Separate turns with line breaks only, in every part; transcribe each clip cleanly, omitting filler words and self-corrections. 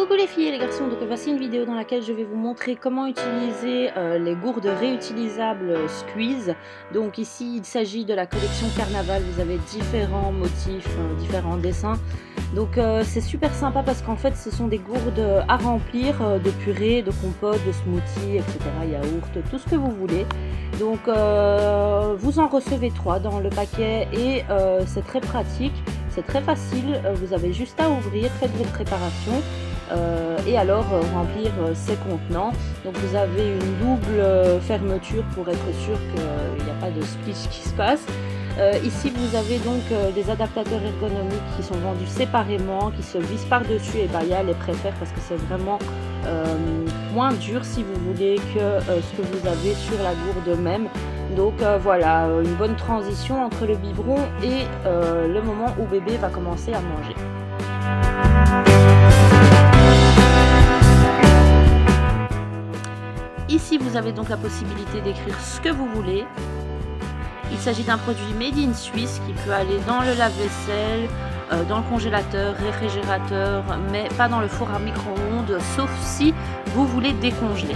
Coucou les filles et les garçons, donc voici une vidéo dans laquelle je vais vous montrer comment utiliser les gourdes réutilisables Squeeze. Donc ici il s'agit de la collection Carnaval, vous avez différents motifs, différents dessins. Donc c'est super sympa parce qu'en fait ce sont des gourdes à remplir de purée, de compote, de smoothie, etc. Yaourt, tout ce que vous voulez. Donc vous en recevez 3 dans le paquet et c'est très pratique, c'est très facile, vous avez juste à ouvrir, faites votre préparation. Et alors remplir ces contenants. Donc vous avez une double fermeture pour être sûr qu'il n'y a pas de splitch qui se passe. Ici vous avez donc des adaptateurs ergonomiques qui sont vendus séparément, qui se vissent par dessus, et Baya les préfère parce que c'est vraiment moins dur si vous voulez que ce que vous avez sur la gourde même. Donc voilà, une bonne transition entre le biberon et le moment où bébé va commencer à manger. Ici, vous avez donc la possibilité d'écrire ce que vous voulez. Il s'agit d'un produit made in Suisse qui peut aller dans le lave-vaisselle, dans le congélateur, réfrigérateur, mais pas dans le four à micro-ondes, sauf si vous voulez décongeler.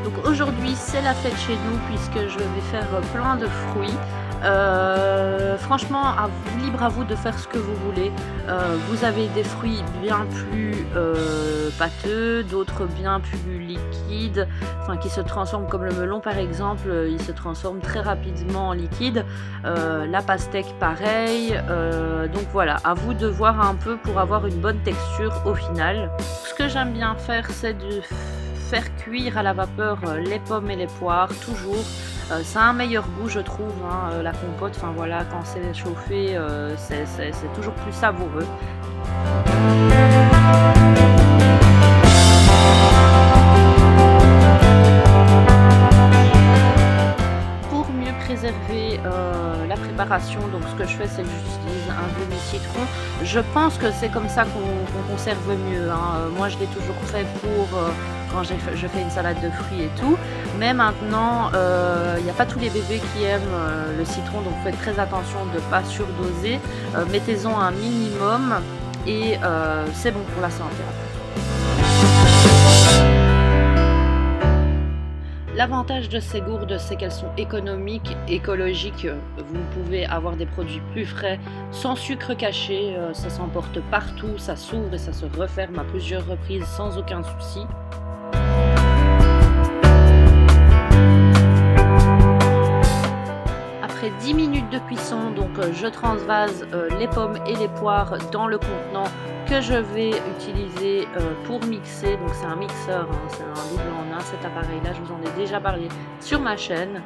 Donc aujourd'hui, c'est la fête chez nous puisque je vais faire plein de fruits. Franchement, libre à vous de faire ce que vous voulez. Vous avez des fruits bien plus pâteux, d'autres bien plus liquides, enfin qui se transforment, comme le melon par exemple, il se transforme très rapidement en liquide. La pastèque pareil. Donc voilà, à vous de voir un peu pour avoir une bonne texture au final. Ce que j'aime bien faire, c'est de faire cuire à la vapeur les pommes et les poires, toujours. Ça a un meilleur goût, je trouve, hein, la compote, enfin voilà, quand c'est chauffé, c'est toujours plus savoureux. Pour mieux préserver la préparation, donc ce que je fais, c'est que j'utilise un demi-citron. Je pense que c'est comme ça qu'on conserve mieux, hein. Moi, je l'ai toujours fait pour quand je fais une salade de fruits et tout, mais maintenant il n'y a pas tous les bébés qui aiment le citron, donc faites très attention de ne pas surdoser, mettez-en un minimum et c'est bon pour la santé. L'avantage de ces gourdes, c'est qu'elles sont économiques, écologiques. Vous pouvez avoir des produits plus frais, sans sucre caché, ça s'emporte partout, ça s'ouvre et ça se referme à plusieurs reprises sans aucun souci. Après 10 minutes de cuisson, donc je transvase les pommes et les poires dans le contenant que je vais utiliser pour mixer. Donc c'est un mixeur, hein, c'est un double en un cet appareil là, je vous en ai déjà parlé sur ma chaîne.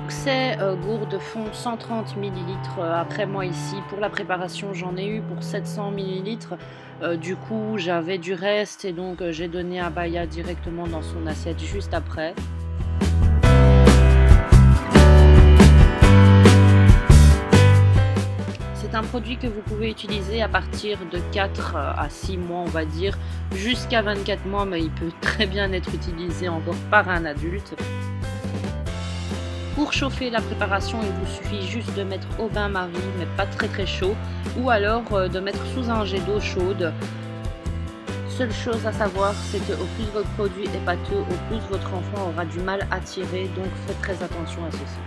Ces gourdes font 130 ml. Après moi ici, pour la préparation, j'en ai eu pour 700 ml. Du coup, j'avais du reste et donc j'ai donné à Baya directement dans son assiette juste après. C'est un produit que vous pouvez utiliser à partir de 4 à 6 mois, on va dire, jusqu'à 24 mois, mais il peut très bien être utilisé encore par un adulte. Pour chauffer la préparation, il vous suffit juste de mettre au bain-marie, mais pas très chaud, ou alors de mettre sous un jet d'eau chaude. Seule chose à savoir, c'est que au plus votre produit est pâteux, au plus votre enfant aura du mal à tirer, donc faites très attention à ceci.